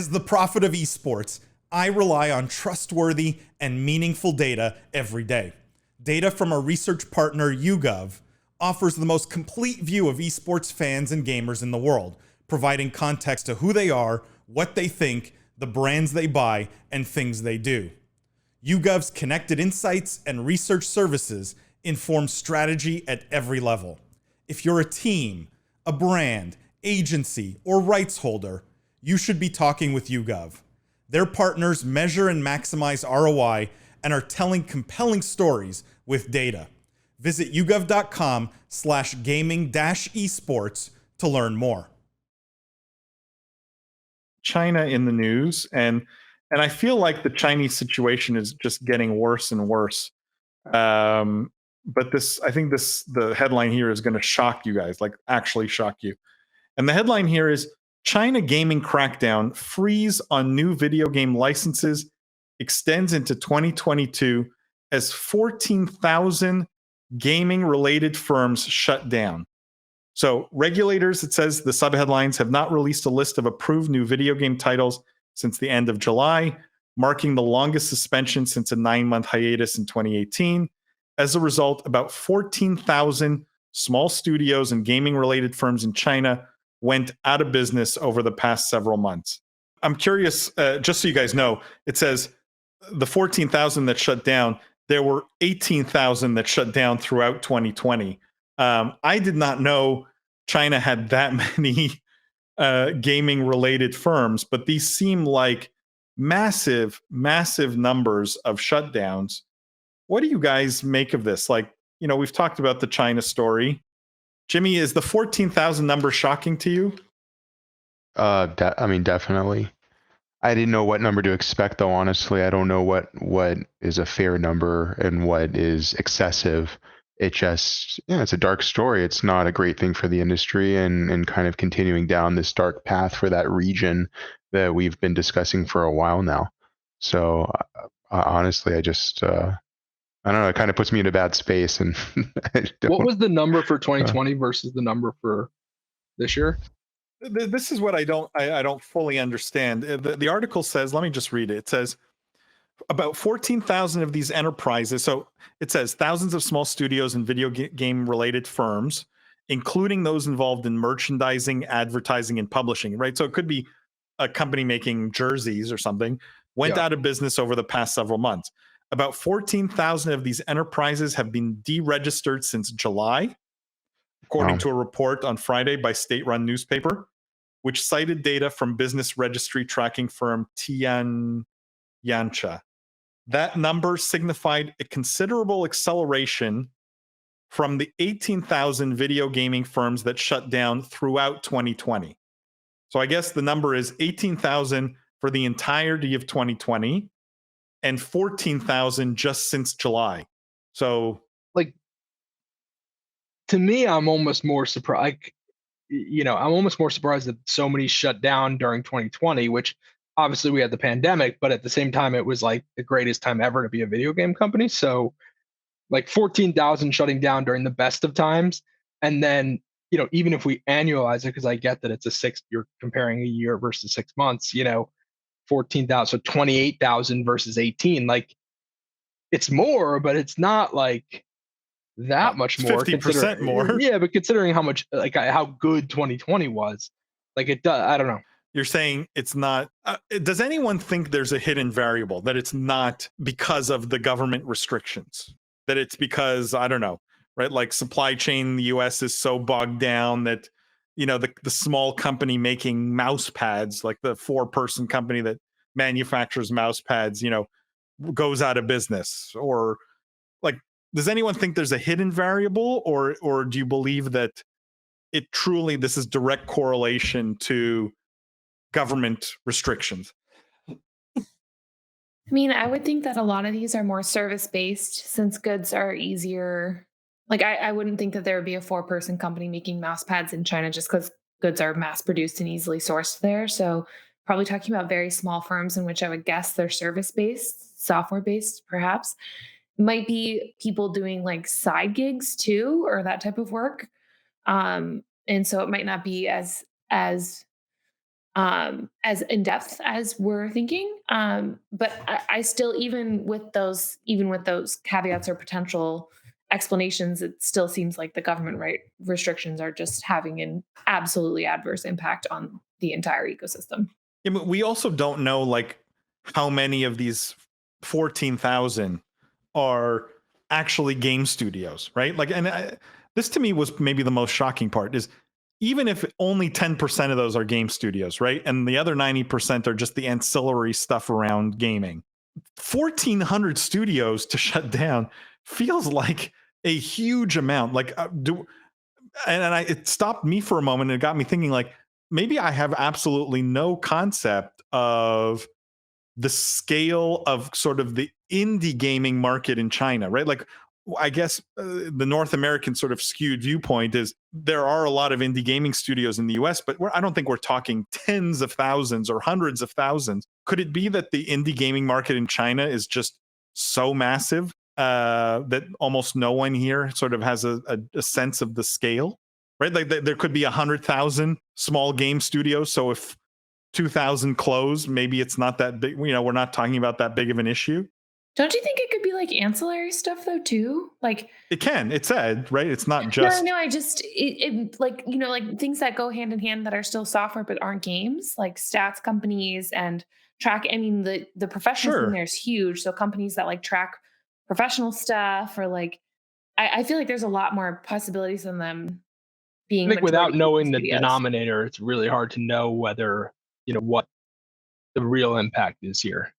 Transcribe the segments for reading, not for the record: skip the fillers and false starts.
As the prophet of esports, I rely on trustworthy and meaningful data every day. Data from our research partner YouGov offers the most complete view of esports fans and gamers in the world, providing context to who they are, what they think, the brands they buy, and things they do. YouGov's connected insights and research services inform strategy at every level. If you're a team, a brand, agency, or rights holder, you should be talking with YouGov. Their partners measure and maximize ROI and are telling compelling stories with data. Visit yougov.com/gaming-esports to learn more. China in the news, and I feel like the Chinese situation is just getting worse and worse. But the headline here is going to shock you guys, like actually shock you. And the headline here is China gaming crackdown freeze on new video game licenses extends into 2022 as 14,000 gaming related firms shut down. So regulators, it says the subheadlines, have not released a list of approved new video game titles since the end of July, marking the longest suspension since a 9-month hiatus in 2018. As a result, about 14,000 small studios and gaming-related firms in China went out of business over the past several months. I'm curious, just so you guys know, it says the 14,000 that shut down, there were 18,000 that shut down throughout 2020. I did not know China had that many gaming-related firms, but these seem like massive, massive numbers of shutdowns. What do you guys make of this? Like, you know, we've talked about the China story. Jimmy, is the 14,000 number shocking to you? I mean, definitely. I didn't know what number to expect, though. Honestly, I don't know what is a fair number and what is excessive. It just, it's a dark story. It's not a great thing for the industry, and kind of continuing down this dark path for that region that we've been discussing for a while now. So honestly, I just, I don't know, it kind of puts me in a bad space. And what was the number for 2020 versus the number for this year? This is what I don't fully understand. The article says, let me just read it. It says about 14,000 of these enterprises. So it says thousands of small studios and video game related firms, including those involved in merchandising, advertising, and publishing, right? So it could be a company making jerseys or something, went out of business over the past several months. About 14,000 of these enterprises have been deregistered since July, according to a report on Friday by state-run newspaper, which cited data from business registry tracking firm Tianyancha. That number signified a considerable acceleration from the 18,000 video gaming firms that shut down throughout 2020. So I guess the number is 18,000 for the entirety of 2020 and 14,000 just since July. So, like, to me, I'm almost more surprised. I'm almost more surprised that so many shut down during 2020, which obviously we had the pandemic, but at the same time, it was like the greatest time ever to be a video game company. So like 14,000 shutting down during the best of times. And then, even if we annualize it, because I get that you're comparing a year versus 6 months, 14,000, so 28,000 versus 18, like it's more, but it's not like that much more. 50% more. Yeah, but considering how much, like how good 2020 was, like it does, I don't know. You're saying it's not, does anyone think there's a hidden variable, that it's not because of the government restrictions, that it's because, I don't know, right? Like supply chain in the US is so bogged down that, the small company making mouse pads, like the 4-person company that manufactures mouse pads, goes out of business? Or like, does anyone think there's a hidden variable, or do you believe that it truly, this is direct correlation to government restrictions? I mean, I would think that a lot of these are more service-based since goods are easier. Like, I wouldn't think that there would be a 4-person company making mouse pads in China just because goods are mass-produced and easily sourced there. So probably talking about very small firms in which I would guess they're service-based, software-based, perhaps. Might be people doing like side gigs too, or that type of work. And so it might not be as as in depth as we're thinking. But I still, even with those caveats or potential explanations, it still seems like the government restrictions are just having an absolutely adverse impact on the entire ecosystem. Yeah, but we also don't know like how many of these 14,000 are actually game studios, right? Like, and this to me was maybe the most shocking part is even if only 10% of those are game studios, right? And the other 90% are just the ancillary stuff around gaming. 1,400 studios to shut down feels like a huge amount. Like, it stopped me for a moment and it got me thinking like, maybe I have absolutely no concept of the scale of sort of the indie gaming market in China, right? Like, I guess the North American sort of skewed viewpoint is there are a lot of indie gaming studios in the US, but I don't think we're talking tens of thousands or hundreds of thousands. Could it be that the indie gaming market in China is just so massive that almost no one here sort of has a sense of the scale, right? Like there could be 100,000 small game studios. So if 2,000 close, maybe it's not that big. You know, we're not talking about that big of an issue. Don't you think it could be like ancillary stuff though too? Like it can. It said, right? It's not just. No. I just it like, you know, like things that go hand in hand that are still software but aren't games, like stats companies and track. I mean, the professional thing there is huge. So companies that like track professional stuff or like, I feel like there's a lot more possibilities than them being. I think without knowing the denominator, it's really hard to know whether, you know, what the real impact is here.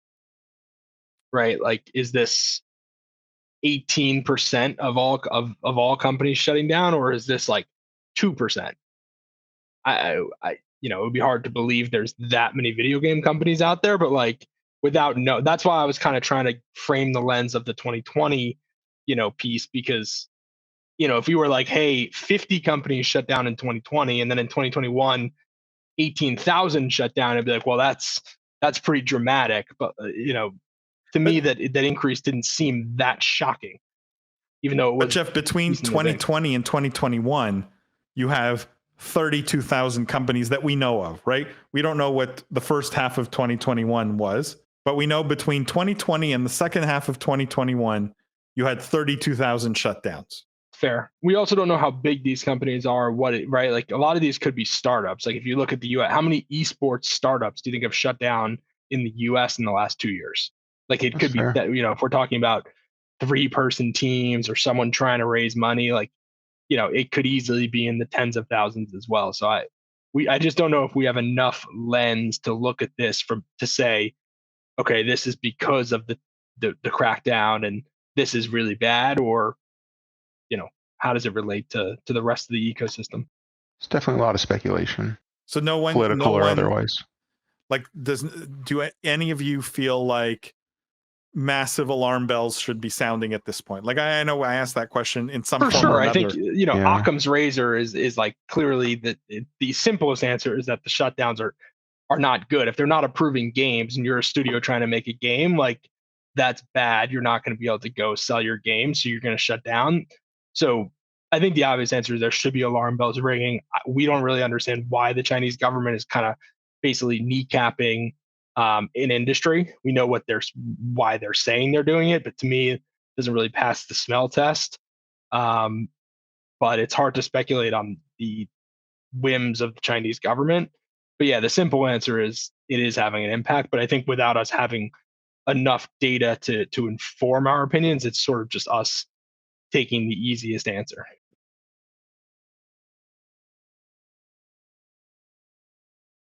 Right? Like, is this 18% of all companies shutting down, or is this like 2%? I you know, it would be hard to believe there's that many video game companies out there, but like that's why I was kind of trying to frame the lens of the 2020, you know, piece, because, you know, if you were like, hey, 50 companies shut down in 2020 and then in 2021 18,000 shut down, I'd be like, well, that's pretty dramatic. But you know, to me, that increase didn't seem that shocking, even though it was. But Jeff, between 2020 and 2021, you have 32,000 companies that we know of, right? We don't know what the first half of 2021 was, but we know between 2020 and the second half of 2021, you had 32,000 shutdowns. Fair. We also don't know how big these companies are, right? Like a lot of these could be startups. Like if you look at the US, how many esports startups do you think have shut down in the US in the last 2 years? Like it could be that, you know, if we're talking about 3-person teams or someone trying to raise money, like, you know, it could easily be in the tens of thousands as well. So I just don't know if we have enough lens to look at this to say, okay, this is because of the crackdown and this is really bad, or, you know, how does it relate to the rest of the ecosystem? It's definitely a lot of speculation. So no one, political or otherwise. Like, do any of you feel like massive alarm bells should be sounding at this point? Like, I know I asked that question in some for form sure. or another. I think, you know, Occam's razor is like clearly the simplest answer is that the shutdowns are not good. If they're not approving games and you're a studio trying to make a game, like that's bad. You're not going to be able to go sell your game, so you're going to shut down. So I think the obvious answer is there should be alarm bells ringing. We don't really understand why the Chinese government is kind of basically kneecapping an industry. We know why they're saying they're doing it, but to me, it doesn't really pass the smell test. But it's hard to speculate on the whims of the Chinese government. But yeah, the simple answer is it is having an impact. But I think without us having enough data to inform our opinions, it's sort of just us taking the easiest answer.